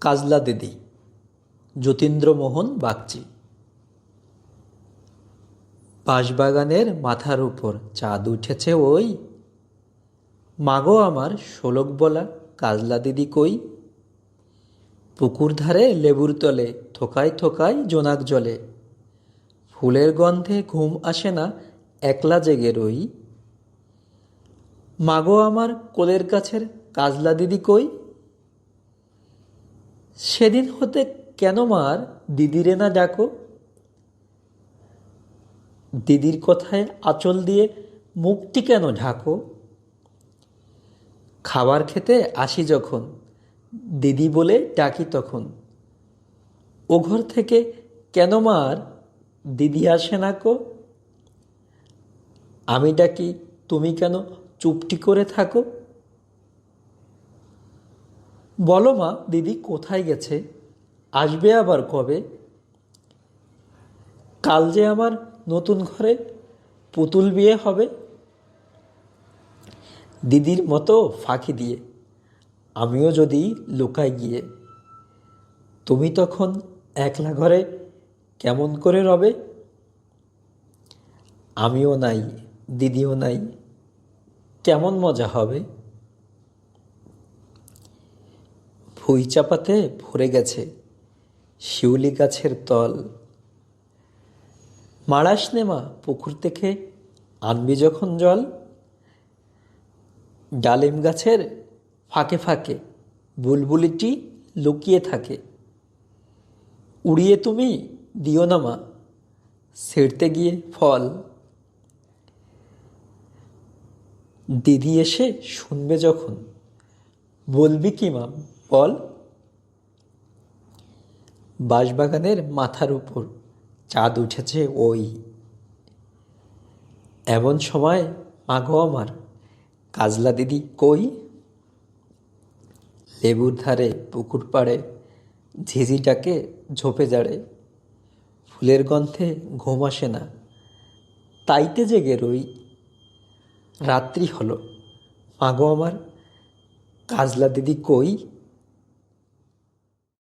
কাজলা দিদি, যতীন্দ্রমোহন বাগচি। বাঁশবাগানের মাথার উপর চাঁদ উঠেছে ওই, মাগো আমার শোলক বলা কাজলা দিদি কই। পুকুর ধারে লেবুর তলে থোকায় থোকায় জোনাক জলে, ফুলের গন্ধে ঘুম আসে না একলা জেগে রই। মাগো আমার কোলের কাছের কাজলা দিদি কই। সেদিন হতে কেন মার দিদিরে না ডাকো, দিদির কথায় আঁচল দিয়ে মুখটি কেন ঢাকো। খাবার খেতে আসি যখন দিদি বলে ডাকি তখন, ও ঘর থেকে কেন মার দিদি আসে না কো। আমি ডাকি তুমি কেন চুপটি করে থাকো। বলো মা দিদি কোথায় গেছে, আসবে আবার কবে। কাল যে আমার নতুন ঘরে পুতুল বিয়ে হবে। দিদির মতো ফাঁকি দিয়ে আমিও যদি লুকাই গিয়ে, তুমি তখন একলা ঘরে কেমন করে রবে। আমিও নাই দিদিও নাই, কেমন মজা হবে। ভুঁই চাপাতে ভরে গেছে শিউলি গাছের তল, মাড়াস নে মা পুকুর থেকে আনবি যখন জল। ডালিম গাছের ফাঁকে ফাঁকে বুলবুলিটি লুকিয়ে থাকে, উড়িয়ে তুমি দিও না মা ছিঁড়তে গিয়ে ফল। দিদি এসে শুনবে যখন বলবি কি মা বল। বাঁশবাগানের মাথার উপর চাঁদ উঠেছে ওই, এমন সময় মাগো আমার কাজলা দিদি কই। লেবুর ধারে পুকুর পাড়ে ঝিঝিটাকে ঝোপে জাড়ে, ফুলের গন্ধে ঘুম আসে না তাইতে জেগে রই। রাত্রি হলো, মাগো আমার কাজলা দিদি কই।